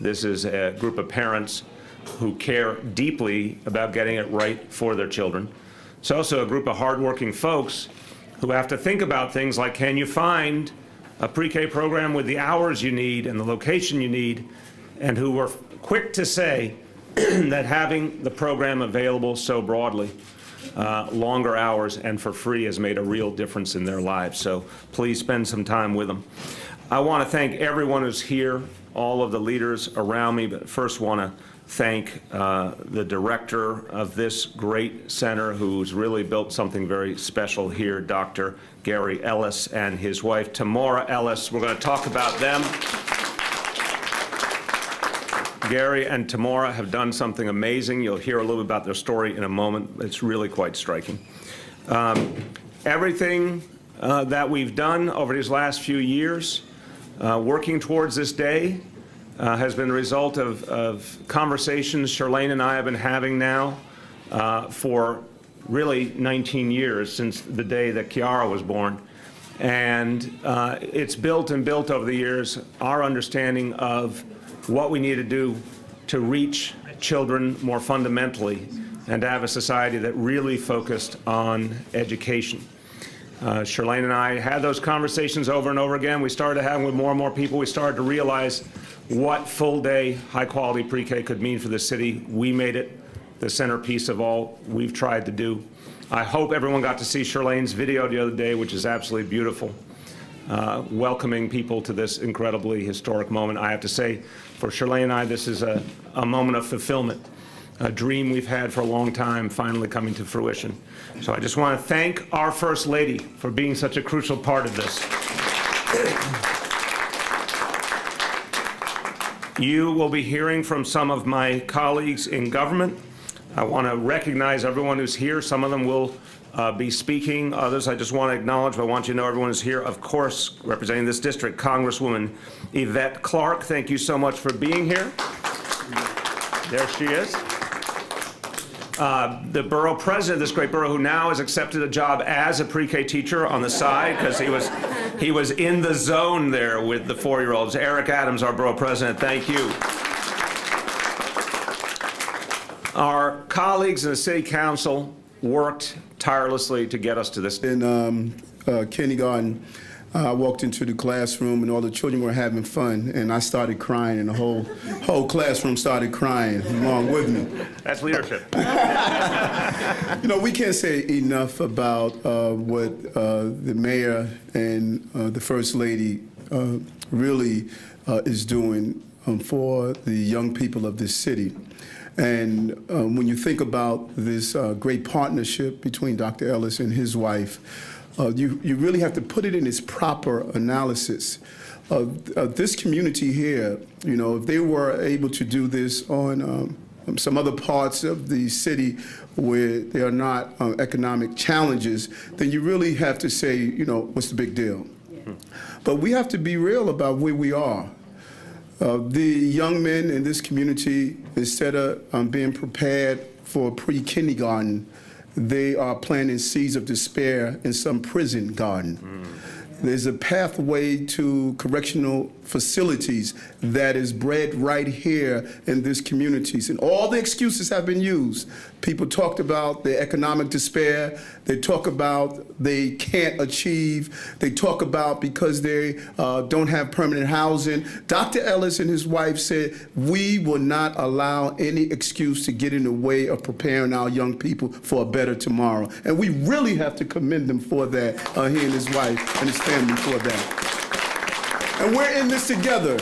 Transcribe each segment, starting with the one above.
This is a group of parents who care deeply about getting it right for their children. It's also a group of hardworking folks who have to think about things like, can you find a pre-K program with the hours you need and the location you need, and who were quick to say that having the program available so broadly, longer hours and for free, has made a real difference in their lives. So please spend some time with them. I want to thank everyone who's here, all of the leaders around me, but first want to thank the director of this great center, who's really built something very special here, Dr. Gary Ellis and his wife, Tamora Ellis. We're going to talk about them. Gary and Tamora have done something amazing. You'll hear a little bit about their story in a moment. It's really quite striking. Everything that we've done over these last few years, working towards this day, has been the result of conversations Charlene and I have been having now for really 19 years, since the day that Kiara was born. And it's built and built over the years our understanding of what we need to do to reach children more fundamentally and to have a society that really focused on education. Charlene and I had those conversations over and over again. We started having with more and more people. We started to realize what full-day, high-quality pre-K could mean for the city. We made it the centerpiece of all we've tried to do. I hope everyone got to see Charlene's video the other day, which is absolutely beautiful, welcoming people to this incredibly historic moment. I have to say, for Charlene and I, this is a moment of fulfillment, a dream we've had for a long time finally coming to fruition. So I just want to thank our First Lady for being such a crucial part of this. You will be hearing from some of my colleagues in government. I want to recognize everyone who's here. Some of them will be speaking. Others I just want to acknowledge, but I want you to know everyone is here. Of course, representing this district, Congresswoman Yvette Clark. Thank you so much for being here. There she is. The borough president of this great borough, who now has accepted a job as a pre-K teacher on the side, because he was in the zone there with the 4-year-olds. Eric Adams, our borough president, thank you. Our colleagues in the city council worked tirelessly to get us to this. In kindergarten, I walked into the classroom and all the children were having fun, and I started crying, and the whole classroom started crying along with me. That's leadership. You know, we can't say enough about what the mayor and the First Lady really is doing for the young people of this city. And when you think about this great partnership between Dr. Ellis and his wife, you really have to put it in its proper analysis. This community here, you know, if they were able to do this on some other parts of the city where there are not economic challenges, then you really have to say, you know, what's the big deal? Yeah. But we have to be real about where we are. The young men in this community, instead of being prepared for pre-kindergarten, they are planting seeds of despair in some prison garden. There's a pathway to correctional facilities that is bred right here in this communities. And all the excuses have been used. People talked about the economic despair. They talk about they can't achieve. They talk about because they don't have permanent housing. Dr. Ellis and his wife said, we will not allow any excuse to get in the way of preparing our young people for a better tomorrow. And we really have to commend them for that, he and his wife and his family for that. And we're in this together.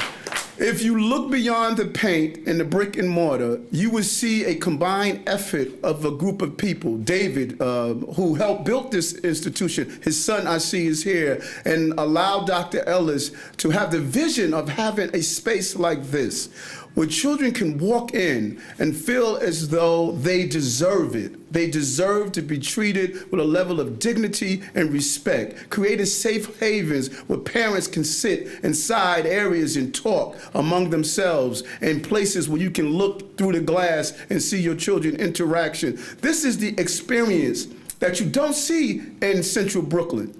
If you look beyond the paint and the brick and mortar, you will see a combined effort of a group of people. David, who helped build this institution, his son I see is here, and allowed Dr. Ellis to have the vision of having a space like this, where children can walk in and feel as though they deserve it. They deserve to be treated with a level of dignity and respect. Created safe havens where parents can sit inside areas and talk among themselves, and places where you can look through the glass and see your children interaction. This is the experience that you don't see in Central Brooklyn.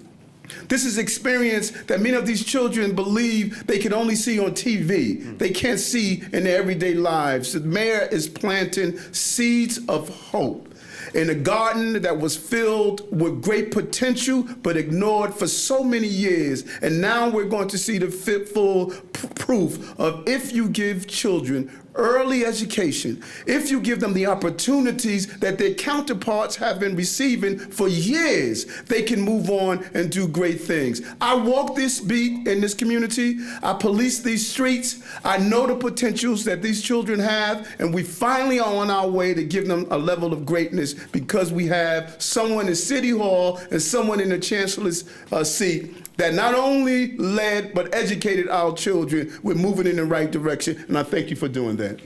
This is experience that many of these children believe they can only see on TV. They can't see in their everyday lives. The mayor is planting seeds of hope in a garden that was filled with great potential but ignored for so many years. And now we're going to see the full proof of if you give children early education, if you give them the opportunities that their counterparts have been receiving for years, they can move on and do great things. I walk this beat in this community. I police these streets. I know the potentials that these children have, and we finally are on our way to give them a level of greatness because we have someone in City Hall and someone in the Chancellor's seat that not only led but educated our children. We're moving in the right direction, and I thank you for doing that. Thank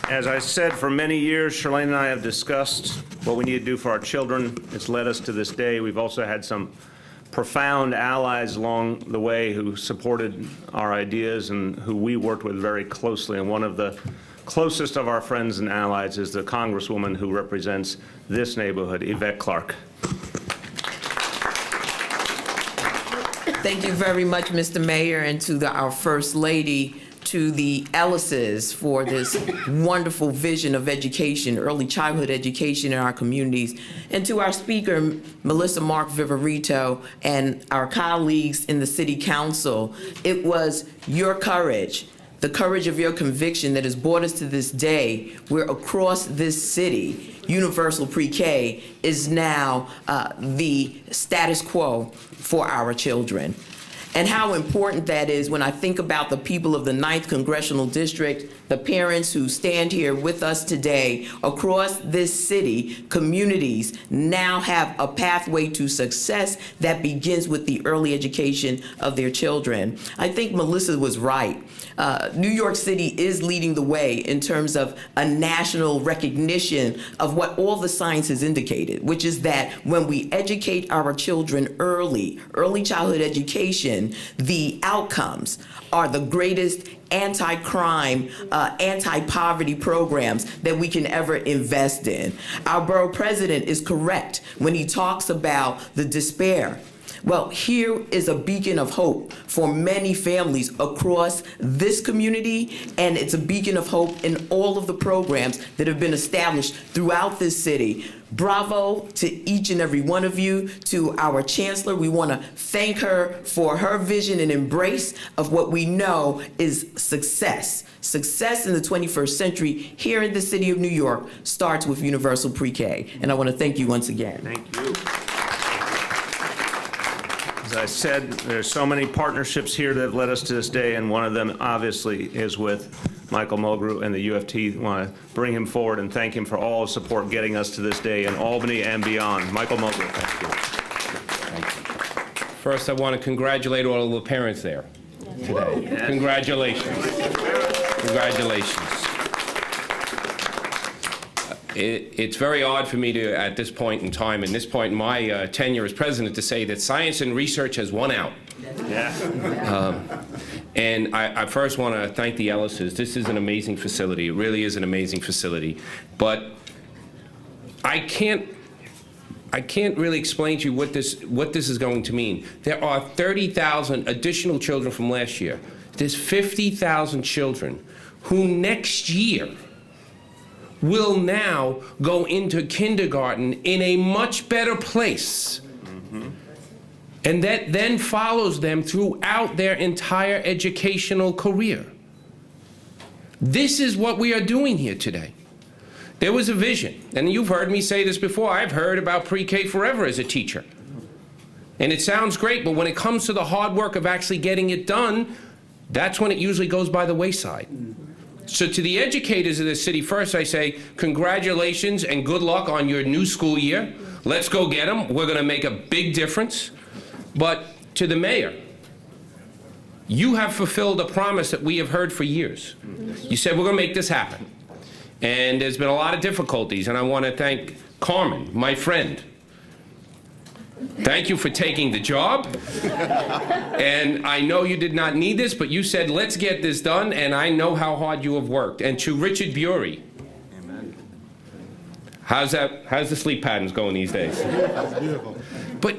you. As I said, for many years, Charlene and I have discussed what we need to do for our children. It's led us to this day. We've also had some profound allies along the way who supported our ideas and who we worked with very closely. And one of the closest of our friends and allies is the Congresswoman who represents this neighborhood, Yvette Clark. Thank you very much, Mr. Mayor, and to our First Lady, to the Ellises for this wonderful vision of education, early childhood education in our communities, and to our Speaker, Melissa Mark Viverito, and our colleagues in the City Council. It was your courage, the courage of your conviction that has brought us to this day where across this city, universal pre-K is now the status quo for our children. And how important that is when I think about the people of the 9th Congressional District, the parents who stand here with us today across this city, communities now have a pathway to success that begins with the early education of their children. I think Melissa was right. New York City is leading the way in terms of a national recognition of what all the science has indicated, which is that when we educate our children early childhood education, the outcomes are the greatest anti-crime, anti-poverty programs that we can ever invest in. Our borough president is correct when he talks about the despair. Well, here is a beacon of hope for many families across this community, and it's a beacon of hope in all of the programs that have been established throughout this city. Bravo to each and every one of you. To our Chancellor, we want to thank her for her vision and embrace of what we know is success. Success in the 21st century here in the city of New York starts with universal pre-K. And I want to thank you once again. Thank you. As I said, there's so many partnerships here that have led us to this day, and one of them obviously is with Michael Mulgrew and the UFT. I want to bring him forward and thank him for all his support getting us to this day in Albany and beyond. Michael Mulgrew. Thank you. Thank you. First, I want to congratulate all of the parents there today. Yes. Congratulations. Congratulations. It's very odd for me to, at this point in time, in this point in my tenure as president, to say that science and research has won out. Yeah. And I first want to thank the Ellises. This is an amazing facility. It really is an amazing facility. But I can't really explain to you what this is going to mean. There are 30,000 additional children from last year. There's 50,000 children who next year will now go into kindergarten in a much better place. Mm-hmm. And that then follows them throughout their entire educational career. This is what we are doing here today. There was a vision, and you've heard me say this before. I've heard about pre-K forever as a teacher. And it sounds great, but when it comes to the hard work of actually getting it done, that's when it usually goes by the wayside. So to the educators of the city, first I say, congratulations and good luck on your new school year. Let's go get them. We're going to make a big difference. But to the mayor, you have fulfilled a promise that we have heard for years. You said, we're going to make this happen. And there's been a lot of difficulties, and I want to thank Carmen, my friend. Thank you for taking the job. And I know you did not need this, but you said, let's get this done, and I know how hard you have worked. And to Richard Bury, How's the sleep patterns going these days? But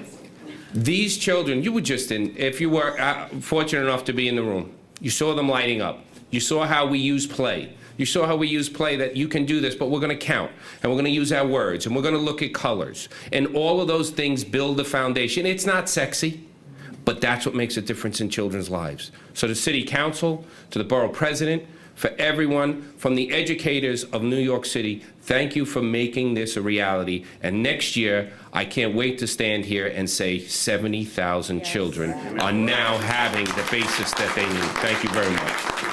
these children, you were just in, if you were fortunate enough to be in the room, you saw them lighting up. You saw how we use play. You saw how we use play, that you can do this, but we're going to count, and we're going to use our words, and we're going to look at colors. And all of those things build the foundation. It's not sexy, but that's what makes a difference in children's lives. So the city council, to the borough president, for everyone, from the educators of New York City, thank you for making this a reality. And next year, I can't wait to stand here and say 70,000 children are now having the basis that they need. Thank you very much.